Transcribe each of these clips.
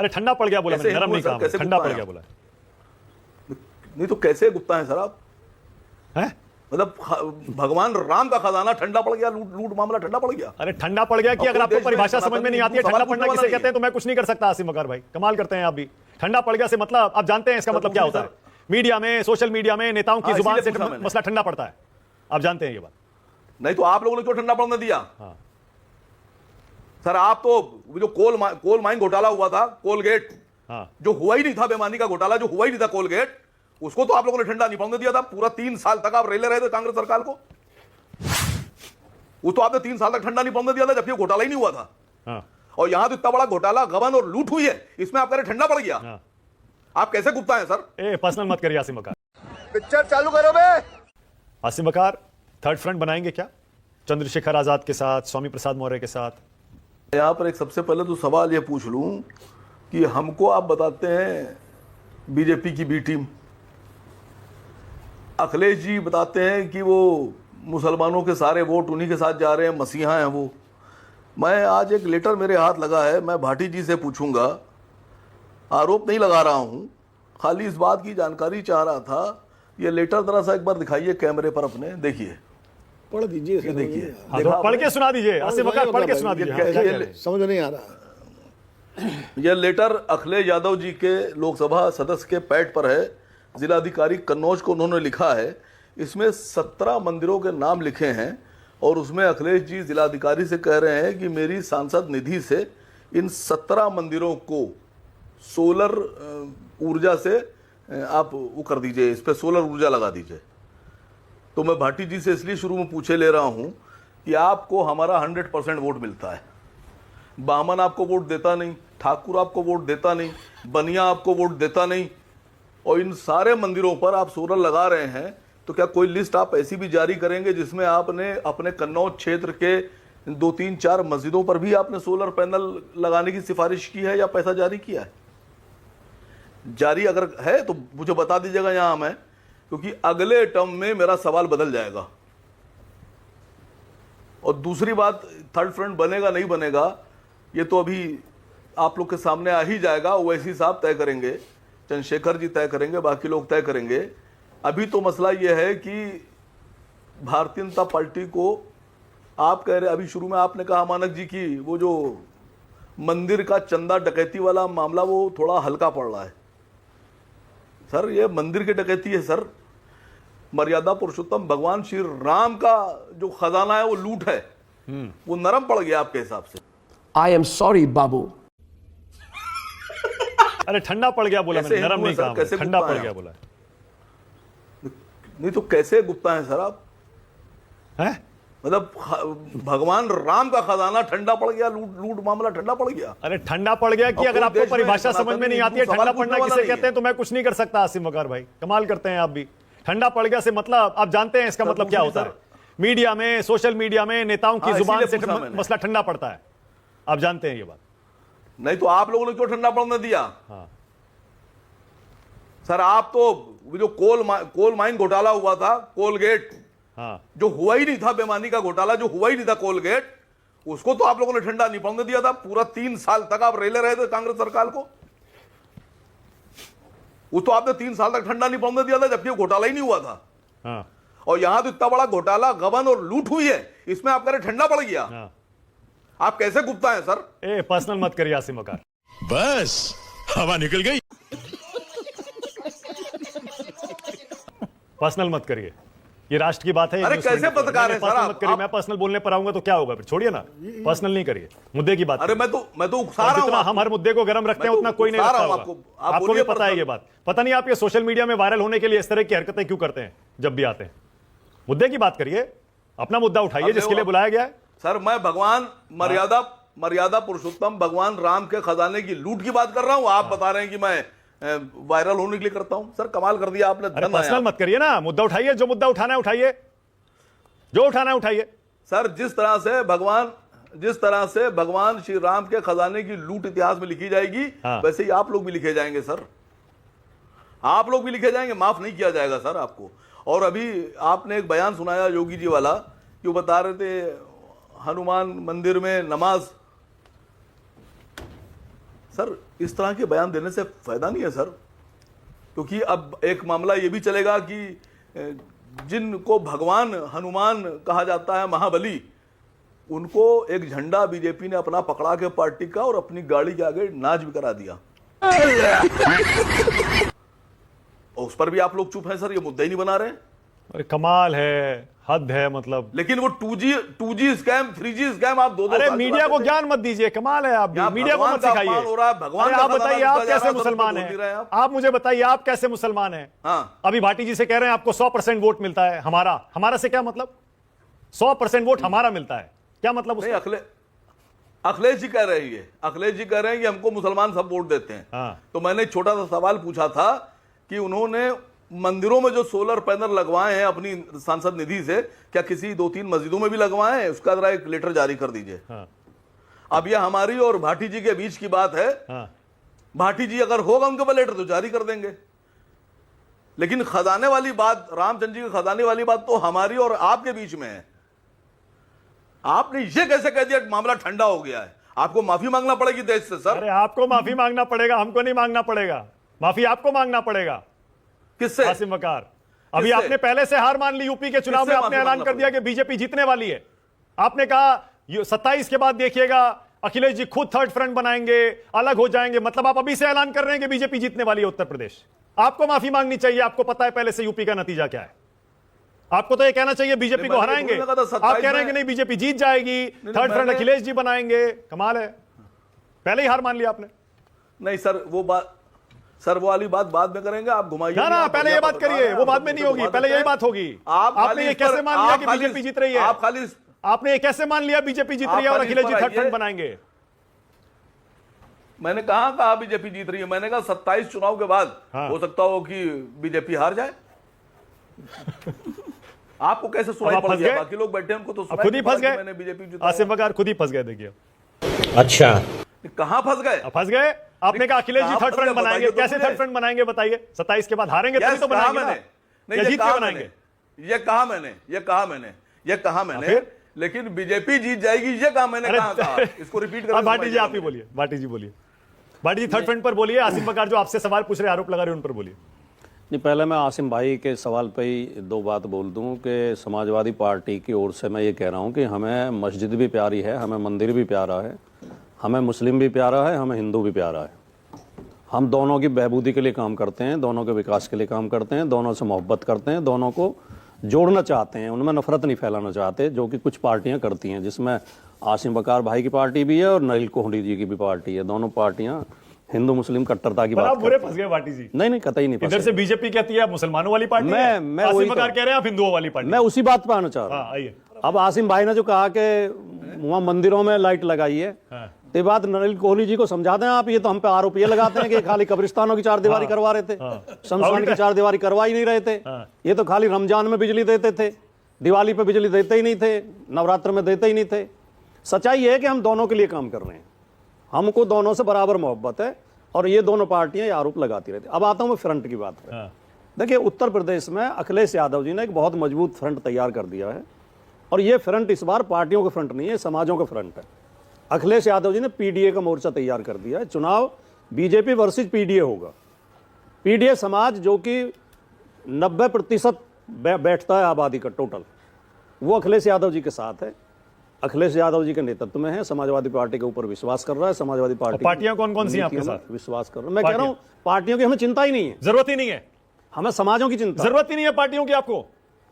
अरे ठंडा पड़ गया बोला मैंने, नरम नहीं कहा, ठंडा पड़ गया बोला। नहीं तो कैसे गुप्ता है सर आप? हैं? मतलब भगवान राम का खजाना ठंडा पड़ गया, लूट मामला ठंडा पड़ गया। अरे ठंडा पड़ गया कि अगर आपको परिभाषा समझ में नहीं आती है ठंडा पड़ना किसे कहते हैं तो मैं कुछ नहीं कर सकता। आसिम वकार भाई कमाल करते हैं आप भी। ठंडा पड़ गया से मतलब आप जानते हैं इसका मतलब क्या होता है? मीडिया में, सोशल मीडिया में नेताओं की जुबान से मसला ठंडा पड़ता है, आप जानते हैं ये बात। नहीं तो आप लोगों ने क्यों ठंडा पड़ने दिया? सर आप तो जो कोल माइन घोटाला हुआ था, कोलगेट, जो हुआ ही नहीं था, बेईमानी का घोटाला जो हुआ ही नहीं था कोलगेट, उसको तो आप लोगों ने ठंडा नहीं पड़ने दिया था। पूरा 3 साल तक आप रेले रहे थे कांग्रेस सरकार को, वो तो आपने 3 साल तक ठंडा नहीं पड़ने दिया था जबकि घोटाला ही नहीं हुआ था। और यहां तो इतना बड़ा घोटाला, गबन और लूट हुई है, इसमें आप कह रहे ठंडा पड़ गया। आप कैसे गुप्ता हैं सर? पर्सनल मत करिए आसिम वकार। पिक्चर चालू करो बे। आसिम वकार थर्ड फ्रंट बनाएंगे क्या चंद्रशेखर आजाद के साथ, स्वामी प्रसाद मौर्य के साथ? यहां पर एक सबसे पहले तो सवाल यह पूछ लूं कि हमको आप बताते हैं बीजेपी की बी टीम, अखिलेश जी बताते हैं कि वो मुसलमानों के सारे वोट उन्हीं के साथ जा रहे हैं, मसीहा हैं वो। मैं आज एक लेटर मेरे हाथ लगा है, मैं भाटी जी से पूछूंगा, आरोप नहीं लगा रहा हूं, खाली इस बात की जानकारी चाह रहा था। ये लेटर जरा सा एक बार दिखाइए कैमरे पर अपने, देखिए, पढ़ दीजिए, देखिए, पढ़ के सुना दीजिए आसिम वकार, पढ़ के सुना दीजिए, समझ नहीं आ रहा। यह लेटर अखिलेश यादव जी के लोकसभा सदस्य के पैड पर है, जिलाधिकारी कन्नौज को उन्होंने लिखा है। इसमें 17 मंदिरों के नाम लिखे हैं और उसमें अखिलेश जी जिलाधिकारी से कह रहे हैं कि मेरी सांसद निधि से इन 17 मंदिरों को सोलर ऊर्जा से आप वो कर दीजिए, इस पर सोलर ऊर्जा लगा दीजिए। तो मैं भाटी जी से इसलिए शुरू में पूछे ले रहा हूं कि आपको हमारा 100% वोट मिलता है, बामन आपको वोट देता नहीं, ठाकुर आपको वोट देता नहीं, बनिया आपको वोट देता नहीं, और इन सारे मंदिरों पर आप सोलर लगा रहे हैं। तो क्या कोई लिस्ट आप ऐसी भी जारी करेंगे जिसमें आपने अपने कन्नौज क्षेत्र के 2, 3, 4 मस्जिदों पर भी आपने सोलर पैनल लगाने की सिफारिश की है या पैसा जारी किया है? जारी अगर है तो मुझे बता दीजिएगा यहां मैं, क्योंकि अगले टर्म में मेरा सवाल बदल जाएगा। और दूसरी बात, थर्ड फ्रंट बनेगा नहीं बनेगा ये तो अभी आप लोग के सामने आ ही जाएगा, ओवैसी साहब तय करेंगे, चंद्रशेखर जी तय करेंगे, बाकी लोग तय करेंगे। अभी तो मसला यह है कि भारतीय जनता पार्टी को आप कह रहे, अभी शुरू में आपने कहा मानक जी की वो जो मंदिर का चंदा डकैती वाला मामला वो थोड़ा हल्का पड़ रहा है। सर ये मंदिर की डकैती है सर, मर्यादा पुरुषोत्तम भगवान श्री राम का जो खजाना है वो लूट है, वो नरम पड़ गया आपके हिसाब से। आई एम सॉरी बाबू। अरे ठंडा पड़ गया बोला मैंने, नरम नहीं कहा, ठंडा पड़ गया बोला। नहीं तो कैसे गुप्ता है सर आप? हैं? मतलब भगवान राम का खजाना ठंडा पड़ गया, लूट मामला ठंडा पड़ गया। अरे ठंडा पड़ गया कि अगर आपको परिभाषा समझ में नहीं आती है ठंडा पड़ना किसे कहते हैं तो मैं कुछ नहीं कर सकता। आसिम वकार भाई कमाल करते हैं आप भी। ठंडा पड़ गया से मतलब आप जानते हैं इसका मतलब क्या होता है? मीडिया में, सोशल मीडिया में नेताओं की जुबान से मसला ठंडा पड़ता है, आप जानते हैं ये बात। नहीं तो आप लोगों ने क्यों ठंडा पड़ने दिया? सर आप तो जो कोल माइन घोटाला हुआ था, कोलगेट, जो हुआ ही नहीं था, बेईमानी का घोटाला जो हुआ ही नहीं था कोलगेट, उसको तो आप लोगों ने ठंडा नहीं पड़ने दिया था। पूरा 3 साल तक आप रेले रहे थे कांग्रेस सरकार को, वो तो आपने 3 साल तक ठंडा नहीं पड़ने दिया था जबकि घोटाला ही नहीं हुआ था। और यहां तो इतना बड़ा घोटाला, गबन और लूट हुई है, इसमें आप कह रहे ठंडा पड़ गया। आप कैसे गुप्ता हैं सर? पर्सनल मत करिए आसिम वकार, बस हवा निकल गई। पर्सनल मत करिए, ये राष्ट्र की बात है। अरे कैसे पत्रकार है सर आप? मत करिए, मैं पर्सनल बोलने पर आऊंगा तो क्या होगा फिर? छोड़िए ना, पर्सनल नहीं करिए, मुद्दे की बात। अरे मैं तो उकसा रहा हूं, हम हर मुद्दे को गर्म रखते हैं उतना कोई नहीं रखता होगा। आपको भी पता है ये बात। पता नहीं आप ये सोशल मीडिया में वायरल होने के लिए इस तरह की हरकतें क्यों करते हैं जब भी आते हैं। मुद्दे की बात करिए, अपना मुद्दा उठाइए जिसके लिए बुलाया गया है। सर मैं भगवान मर्यादा पुरुषोत्तम भगवान राम के खजाने की लूट की बात कर रहा हूं, आप बता रहे हैं कि मैं वायरल होने के लिए करता हूं। सर कमाल कर दिया आपने। पर्सनल मत करिए ना, मुद्दा उठाइए, जो मुद्दा उठाना है उठाइए, जो उठाना है उठाइए। सर जिस तरह से भगवान श्री राम के खजाने की लूट इतिहास में लिखी जाएगी, वैसे ही आप लोग भी लिखे जाएंगे सर, आप लोग भी लिखे जाएंगे, माफ नहीं किया जाएगा सर आपको। और अभी आपने एक बयान सुनाया योगी जी वाला, जो बता रहे थे हनुमान मंदिर में नमाज, सर इस तरह के बयान देने से फायदा नहीं है सर, क्योंकि अब एक मामला ये भी चलेगा कि जिनको भगवान हनुमान कहा जाता है, महाबली, उनको एक झंडा बीजेपी ने अपना पकड़ा के पार्टी का और अपनी गाड़ी के आगे नाच भी करा दिया। और उस पर भी आप लोग चुप हैं सर, ये मुद्दा ही नहीं बना रहे हैं। अरे कमाल है, हद है मतलब। लेकिन वो 2G स्कैम, 3G स्कैम आप दो अरे मीडिया को ज्ञान मत दीजिए, कमाल है आप भी। मीडिया को मत सिखाइए। भगवान आप बताइए आप कैसे मुसलमान हैं? आप मुझे बताइए आप कैसे मुसलमान हैं? हाँ। अभी भाटी जी से कह रहे हैं आपको 100% वोट मिलता है, हमारा से क्या मतलब? 100% वोट हमारा मिलता है, क्या मतलब उसका? अखिलेश जी कह रही है, अखिलेश जी कह रहे हैं कि हमको मुसलमान सब वोट देते हैं। हाँ। तो मैंने एक छोटा सा सवाल पूछा था कि उन्होंने मंदिरों में जो सोलर पैनल लगवाए हैं अपनी सांसद निधि से, क्या किसी 2-3 मस्जिदों में भी लगवाए हैं? उसका जरा एक लेटर जारी कर दीजिए। हाँ। अब यह हमारी और भाटी जी के बीच की बात है। हाँ। भाटी जी अगर होगा उनके पास लेटर तो जारी कर देंगे, लेकिन खजाने वाली बात, रामचंद्र जी के खजाने वाली बात तो हमारी और आपके बीच में है। आपने ये कैसे कह दिया मामला ठंडा हो गया है? आपको माफी मांगना पड़ेगी देश से सर। अरे आपको माफी मांगना पड़ेगा, हमको नहीं मांगना पड़ेगा। माफी आपको मांगना पड़ेगा। किससे? आसिम वकार, अभी किससे? आपने पहले से हार मान ली यूपी के चुनाव में। आपने ऐलान कर दिया कि बीजेपी जीतने वाली है। आपने कहा 27 के बाद देखिएगा अखिलेश जी खुद थर्ड फ्रंट बनाएंगे, अलग हो जाएंगे। मतलब आप अभी से ऐलान कर रहे हैं कि बीजेपी जीतने वाली है उत्तर प्रदेश। आपको माफी मांगनी चाहिए। आपको पता है पहले से यूपी का नतीजा क्या है। आपको तो ये कहना चाहिए बीजेपी को हराएंगे। आप कह रहे हैं कि नहीं बीजेपी जीत जाएगी, थर्ड फ्रंट अखिलेश जी बनाएंगे। कमाल है, पहले ही हार मान लिया आपने। नहीं सर, वो वाली बात बाद में करेंगे। आप घुमाइए ना, पहले ये बात करिए, वो बाद में नहीं होगी, पहले यही बात होगी। आपने ये कैसे मान लिया कि बीजेपी जीत रही है? आपने ये कैसे मान लिया बीजेपी जीत रही है और अखिलेश जी थर्ड फ्रंट बनाएंगे? मैंने कहा बीजेपी जीत रही है? मैंने कहा 27 चुनाव के बाद हो सकता हो कि बीजेपी हार जाए। आपको कैसे सुनाई पड़ गया? बाकी लोग बैठे उनको तो खुद ही फंस गए। मैंने बीजेपी आसिम वकार खुद ही फंस गए। देखिए अच्छा, कहां फंस गए? फंस गए। आपने कहा अखिलेश जी थर्ड फ्रंट बनाएंगे। कैसे थर्ड फ्रंट बनाएंगे बताइए? 27 के बाद हारेंगे तभी तो बनाएंगे ना। नहीं, जीत के बनाएंगे। ये कहा मैंने, लेकिन बीजेपी जीत जाएगी ये कहा मैंने। कहा इसको रिपीट करो। भाटी जी आप ही बोलिए। भाटी जी बोलिए। भाटी जी थर्ड फ्रंट पर बोलिए। आसिम वकार जो आपसे सवाल पूछ रहे, आरोप लगा रहे, उन पर बोलिए। नहीं, पहले मैं आसिम भाई के सवाल पे ही 2 बात बोल दूं कि समाजवादी पार्टी की ओर से मैं ये कह रहा हूं कि हमें मस्जिद भी प्यारी है, हमें मंदिर भी प्यारा है, हमें मुस्लिम भी प्यारा है, हमें हिंदू भी प्यारा है। हम दोनों की बहबूदी के लिए काम करते हैं, दोनों के विकास के लिए काम करते हैं, दोनों से मोहब्बत करते हैं, दोनों को जोड़ना चाहते हैं, उनमें नफरत नहीं फैलाना चाहते, जो कि कुछ पार्टियां करती हैं, जिसमें आसिम वकार भाई की पार्टी भी है और नलिन कोहली जी की भी पार्टी है। दोनों पार्टियां हिंदू मुस्लिम कट्टरता की बात बुरे फंस गए भाटी जी। नहीं, कतई नहीं। इधर से बीजेपी कहती है मुसलमानों वाली पार्टी है, आसिम वकार कह रहे हैं आप हिंदुओं वाली पार्टी। मैं उसी बात पे आना चाह रहा हूँ। आइए। अब आसिम भाई ने जो कहा कि वहाँ मंदिरों में लाइट लगाई है, तो बात नलिन कोहली जी को समझा दें आप। ये तो हम पे आरोप ये लगाते हैं कि खाली कब्रिस्तानों की 4 दीवारी करवा रहे थे, शमशान की 4 दीवारी करवा ही नहीं रहे थे। ये तो खाली रमजान में बिजली देते थे, दिवाली पे बिजली देते ही नहीं थे, नवरात्र में देते ही नहीं थे। सच्चाई है कि हम दोनों के लिए काम कर रहे हैं, हमको दोनों से बराबर मोहब्बत है, और ये दोनों पार्टियां ये आरोप लगाती रहती। अब आता हूं मैं फ्रंट की बात पे। देखिए, उत्तर प्रदेश में अखिलेश यादव जी ने एक बहुत मजबूत फ्रंट तैयार कर दिया है, और ये फ्रंट इस बार पार्टियों का फ्रंट नहीं है, समाजों का फ्रंट है। अखिलेश यादव जी ने पीडीए का मोर्चा तैयार कर दिया है। चुनाव बीजेपी वर्सेज पीडीए होगा। पीडीए समाज जो कि 90% बैठता है आबादी का टोटल, वो अखिलेश यादव जी के साथ है, अखिलेश यादव जी के नेतृत्व में है, समाजवादी पार्टी के ऊपर विश्वास कर रहा है। समाजवादी पार्टी पार्टियां कौन कौन सी हैं आपके साथ? विश्वास कर रहा हूं। मैं कह रहा हूं पार्टियों की हमें चिंता ही नहीं है, जरूरत ही नहीं है, हमें समाजों की चिंता। जरूरत ही नहीं है पार्टियों की आपको।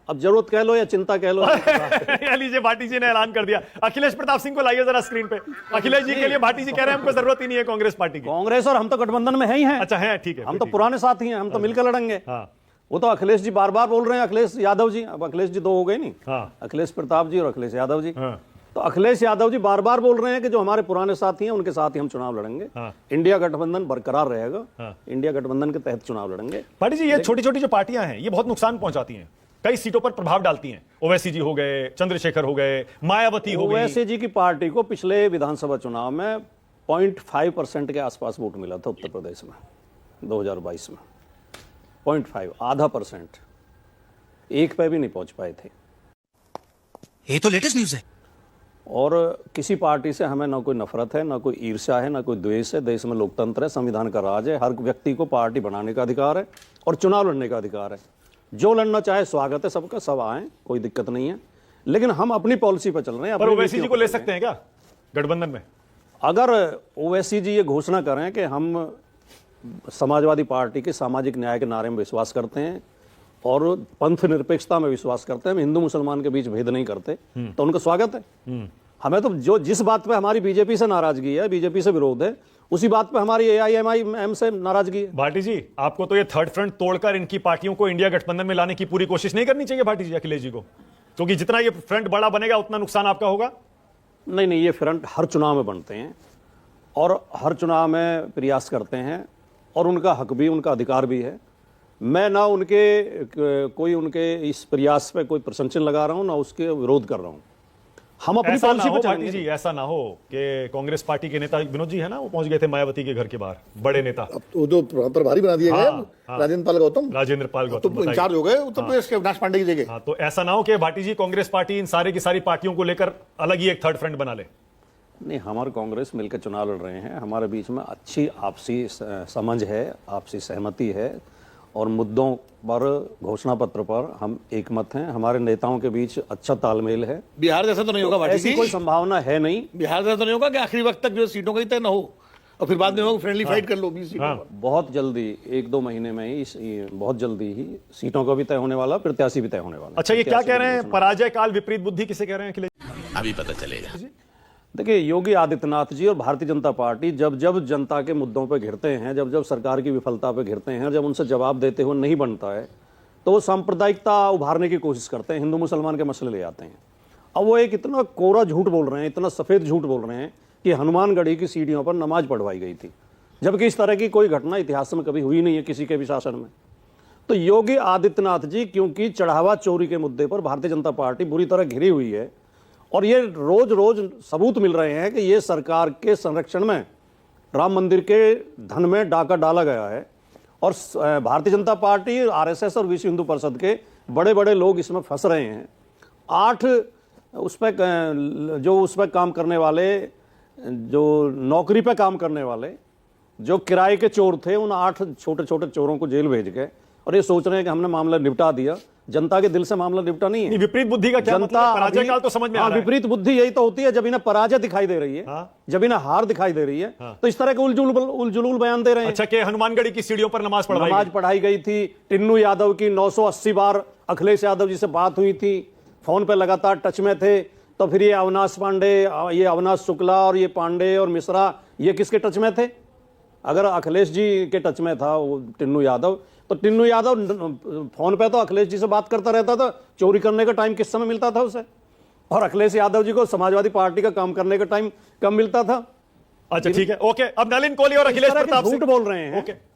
अब जरूरत कह लो या चिंता कह लो। लीजिए, भाटी जी ने ऐलान कर दिया। अखिलेश प्रताप सिंह को लाइए जरा स्क्रीन पे। अखिलेश जी के लिए भाटी जी कह रहे हैं हमको जरूरत ही नहीं है कांग्रेस पार्टी की। कांग्रेस और हम तो गठबंधन में है ही हैं। अच्छा है, ठीक है, हम तो पुराने साथी हैं, हम तो मिलकर लड़ेंगे। हाँ। वो तो अखिलेश जी बार बार बोल रहे हैं, अखिलेश यादव जी। अब अखिलेश जी 2 हो गए नहीं, हाँ। अखिलेश प्रताप जी और अखिलेश यादव जी। हाँ। तो अखिलेश यादव जी बार बार बोल रहे हैं कि जो हमारे पुराने साथी हैं उनके साथ ही हम चुनाव लड़ेंगे। हाँ। इंडिया गठबंधन बरकरार रहेगा। हाँ। इंडिया गठबंधन के तहत चुनाव लड़ेंगे। भाटी जी, ये छोटी छोटी जो पार्टियां हैं ये बहुत नुकसान पहुंचाती हैं, कई सीटों पर प्रभाव डालती हैं। ओवैसी जी हो गए, चंद्रशेखर हो गए, मायावती हो गई। ओवैसी जी की पार्टी को पिछले विधानसभा चुनाव में 0.5% के आसपास वोट मिला था उत्तर प्रदेश में 2022 में। 0.5, आधा %, 1 पे भी नहीं पहुंच पाए थे। ये तो लेटेस्ट न्यूज़ है। और किसी पार्टी से हमें ना कोई नफरत है, ना कोई ईर्ष्या है, ना कोई द्वेष है। देश में लोकतंत्र है, संविधान का राज है, हर व्यक्ति को पार्टी बनाने का अधिकार है और चुनाव लड़ने का अधिकार है। जो लड़ना चाहे स्वागत है सबका, सब आए, कोई दिक्कत नहीं है। लेकिन हम अपनी पॉलिसी पर चल रहे हैं। पर अपनी ओवैसी जी नीतियों को पर ले चल रहे सकते हैं क्या गठबंधन में? अगर ओवैसी जी ये घोषणा करें कि हम समाजवादी पार्टी के सामाजिक न्याय के नारे में विश्वास करते हैं और पंथ निरपेक्षता में विश्वास करते हैं, हम हिंदू मुसलमान के बीच भेद नहीं करते, तो उनका स्वागत है। हमें तो जो जिस बात पे हमारी बीजेपी से नाराजगी है, बीजेपी से विरोध है, उसी बात पे हमारी एआईएमआईएम से नाराजगी है। भाटी जी, आपको तो ये थर्ड फ्रंट तोड़कर इनकी पार्टियों को इंडिया गठबंधन में लाने की पूरी कोशिश नहीं करनी चाहिए भाटी जी, अखिलेश जी को? क्योंकि जितना ये फ्रंट बड़ा बनेगा उतना नुकसान आपका होगा। नहीं नहीं, ये फ्रंट हर चुनाव में बनते हैं और हर चुनाव में प्रयास करते हैं और उनका हक भी, उनका अधिकार भी है। मैं ना उनके इस प्रयास पे कोई प्रशंसन लगा रहा हूं, ना उसके विरोध कर रहा हूं। हम अपनी ऐसा ना पॉलिसी हो पे भाटी चलेंगे। जी, ऐसा ना हो कि कांग्रेस पार्टी के नेता विनोद जी है ना, वो पहुंच गए थे मायावती के घर के बाहर, बड़े नेता अब तो जो प्रभारी बना दिए हाँ, गए राजेंद्र पाल गौतम, राजेंद्र पाल तो गौतम बताइए। इंचार्ज हो गए उत्तर प्रदेश के अविनाश पांडे की जगह। हाँ, तो ऐसा ना हो कि भाटी जी कांग्रेस पार्टी इन सारे की सारी पार्टियों को लेकर अलग ही एक थर्ड फ्रंट बना ले। नहीं, हमारे कांग्रेस मिलकर चुनाव लड़ रहे हैं, हमारे बीच में अच्छी आपसी समझ है, आपसी सहमति है और मुद्दों पर, घोषणा पत्र पर हम एकमत हैं। हमारे नेताओं के बीच अच्छा तालमेल है। बिहार जैसा तो नहीं होगा भाटी ऐसी जी? कोई संभावना है नहीं। बिहार जैसा तो नहीं होगा कि आखिरी वक्त तक जो सीटों का ही तय न हो और फिर बाद में हो फ्रेंडली फाइट कर लो 20 सीटों पर। बहुत जल्दी, 1-2 महीने में ही, बहुत जल्दी ही सीटों का भी तय होने वाला, प्रत्याशी भी तय होने वाला। अच्छा, ये क्या कह रहे हैं, पराजय काल विपरीत बुद्धि किसे कह रहे हैं अखिलेश? अभी पता चलेगा। देखिए, योगी आदित्यनाथ जी और भारतीय जनता पार्टी जब जब जनता के मुद्दों पर घिरते हैं, जब जब सरकार की विफलता पर घिरते हैं, जब उनसे जवाब देते हुए नहीं बनता है, तो वो सांप्रदायिकता उभारने की कोशिश करते हैं, हिंदू मुसलमान के मसले ले आते हैं। अब वो एक इतना कोरा झूठ बोल रहे हैं, इतना सफेद झूठ बोल रहे हैं कि हनुमानगढ़ी की सीढ़ियों पर नमाज पढ़वाई गई थी, जबकि इस तरह की कोई घटना इतिहास में कभी हुई नहीं है किसी के भी शासन में। तो योगी आदित्यनाथ जी, क्योंकि चढ़ावा चोरी के मुद्दे पर भारतीय जनता पार्टी बुरी तरह घिरी हुई है और ये रोज रोज सबूत मिल रहे हैं कि ये सरकार के संरक्षण में राम मंदिर के धन में डाका डाला गया है और भारतीय जनता पार्टी, आरएसएस और विश्व हिंदू परिषद के बड़े बड़े लोग इसमें फंस रहे हैं। 8 उस पर काम करने वाले, जो नौकरी पे काम करने वाले, जो किराए के चोर थे, उन 8 छोटे छोटे चोरों को जेल भेज गए और ये सोच रहे हैं कि हमने मामला निपटा दिया। जनता के दिल से मामला निपटा नहीं है। विपरीत बुद्धि का क्या मतलब है? पराजय काल तो समझ में आ रहा है। विपरीत बुद्धि यही तो होती है जब इन्हें पराजय दिखाई दे रही है, जब इन्हें हार दिखाई दे रही है, तो इस तरह के उलझुल बयान दे रहे हैं। अच्छा, कि हनुमानगढ़ी की सीढ़ियों पर नमाज पढ़ाई गई थी। टिन्नू यादव की 980 बार अखिलेश यादव जी से बात हुई थी, फोन पे लगातार टच में थे। तो फिर ये अविनाश पांडे, ये अविनाश शुक्ला और ये पांडे और मिश्रा, ये किसके टच में थे? अगर अखिलेश जी के टच में था वो टिन्नू यादव, तो टिन्नू यादव फोन पे तो अखिलेश जी से बात करता रहता था। चोरी करने का टाइम किस समय मिलता था उसे? और अखिलेश यादव जी को समाजवादी पार्टी का काम करने का टाइम कम मिलता था। अच्छा, ठीक है, ओके। अब नलिन कोहली और अखिलेश प्रताप झूठ सिंह बोल रहे हैं। ओके।